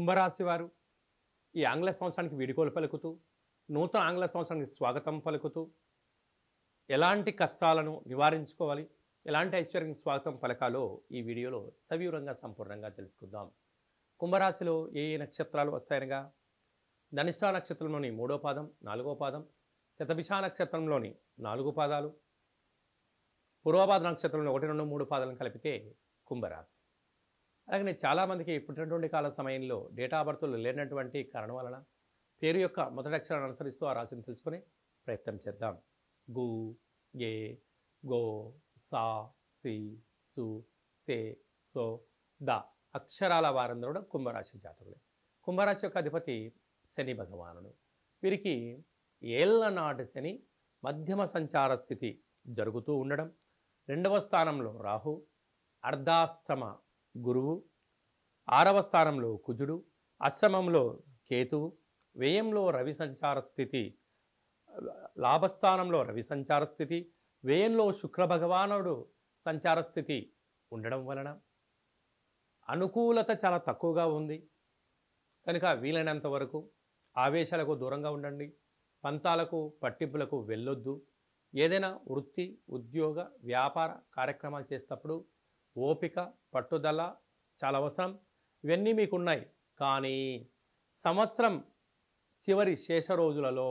కుంభరాశి వారు ఈ ఆంగ్ల సంవత్సరానికి వీడ్కోలు పలుకుతూ, నూతన ఆంగ్ల సంవత్సరానికి స్వాగతం పలుకుతూ, ఎలాంటి కష్టాలను నివారించుకోవాలి, ఎలాంటి ఐశ్వర్యానికి స్వాగతం పలకాలో ఈ వీడియోలో సవివరంగా సంపూర్ణంగా తెలుసుకుందాం. కుంభరాశిలో ఏ ఏ నక్షత్రాలు వస్తాయనగా, ధనిష్ఠా నక్షత్రంలోని 3వ పాదం, 4వ పాదం, శతభిష నక్షత్రంలోని 4 పాదాలు, పూర్వభాద్ర నక్షత్రంలో 1, 2, 3 పాదాలను కలిపితే కుంభరాశి. అలాగే చాలామందికి పుట్టినటువంటి కాల సమయంలో డేటా ఆఫ్ బర్త్లు లేనటువంటి కారణం వలన పేరు యొక్క మొదటి అక్షరాన్ని అనుసరిస్తూ ఆ రాశిని తెలుసుకునే ప్రయత్నం చేద్దాం. గు, గే, గో, సా, సి, సు, సే, సో, ద అక్షరాల వారందరూ కూడా కుంభరాశి జాతకులే. కుంభరాశి యొక్క అధిపతి శని భగవానుడు. వీరికి ఏళ్లనాటి శని మధ్యమ సంచార స్థితి జరుగుతూ ఉండడం, 2వ స్థానంలో రాహు, అర్ధాష్టమ గురువు, 6వ స్థానంలో కుజుడు, అష్టమంలో కేతువు, వ్యయంలో రవి సంచార స్థితి, లాభస్థానంలో రవి సంచార స్థితి, వ్యయంలో శుక్ర భగవానుడు సంచార స్థితి ఉండడం వలన అనుకూలత చాలా తక్కువగా ఉంది. కనుక వీలైనంత వరకు ఆవేశాలకు దూరంగా ఉండండి, పంతాలకు పట్టింపులకు వెళ్ళొద్దు. ఏదైనా వృత్తి, ఉద్యోగ, వ్యాపార కార్యక్రమాలు చేసేటప్పుడు ఓపిక, పట్టుదల చాలా అవసరం. ఇవన్నీ మీకున్నాయి. కానీ సంవత్సరం చివరి శేష రోజులలో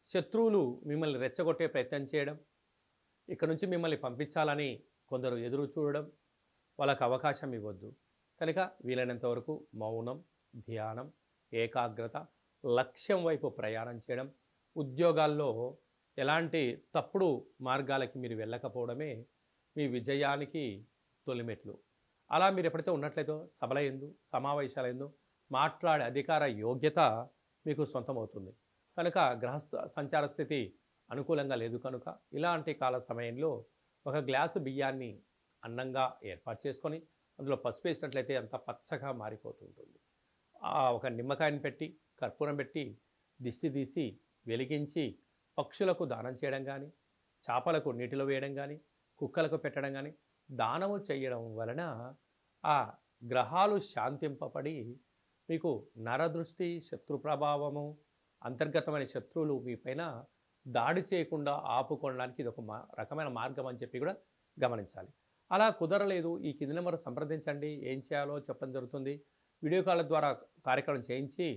శత్రువులు మిమ్మల్ని రెచ్చగొట్టే ప్రయత్నం చేయడం, ఇక్కడ నుంచి మిమ్మల్ని పంపించాలని కొందరు ఎదురు చూడడం, వాళ్ళకు అవకాశం ఇవ్వద్దు. కనుక వీలైనంత వరకు మౌనం, ధ్యానం, ఏకాగ్రత, లక్ష్యం వైపు ప్రయాణం చేయడం, ఉద్యోగాల్లో ఎలాంటి తప్పుడు మార్గాలకి మీరు వెళ్ళకపోవడమే మీ విజయానికి తొలిమెట్లు. అలా మీరు ఎప్పుడైతే ఉన్నట్లయితే సభల యందు, సమావేశాల యందు మాట్లాడే అధికార యోగ్యత మీకు సొంతమవుతుంది. కనుక గ్రహ సంచార స్థితి అనుకూలంగా లేదు కనుక ఇలాంటి కాల సమయంలో ఒక గ్లాసు బియ్యాన్ని అన్నంగా ఏర్పాటు చేసుకొని అందులో పసుపు వేసినట్లయితే అంత పచ్చగా మారిపోతుంటుంది. ఒక నిమ్మకాయని పెట్టి, కర్పూరం పెట్టి, దిష్టి తీసి వెలిగించి పక్షులకు దానం చేయడం కానీ, చేపలకు నీటిలో వేయడం కానీ, కుక్కలకు పెట్టడం కానీ దానము చేయడం వలన ఆ గ్రహాలు శాంతింపబడి మీకు నరదృష్టి, శత్రు ప్రభావము, అంతర్గతమైన శత్రువులు మీ పైన దాడి చేయకుండా ఆపుకోవడానికి ఇది ఒక రకమైన మార్గం అని చెప్పి కూడా గమనించాలి. అలా కుదరలేదు, ఈ కింది నెంబర్ సంప్రదించండి, ఏం చేయాలో చెప్పడం జరుగుతుంది. వీడియో కాల్ ద్వారా కార్యక్రమం చేయించి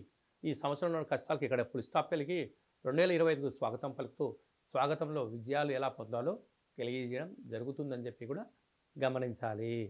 ఈ సంవత్సరంలో కష్టాలకు ఇక్కడ ఫుల్ స్టాప్ కలిగి 2025కు స్వాగతం పలుకుతూ స్వాగతంలో విజయాలు ఎలా పొందాలో తెలియజేయడం జరుగుతుందని చెప్పి కూడా గమనించాలి.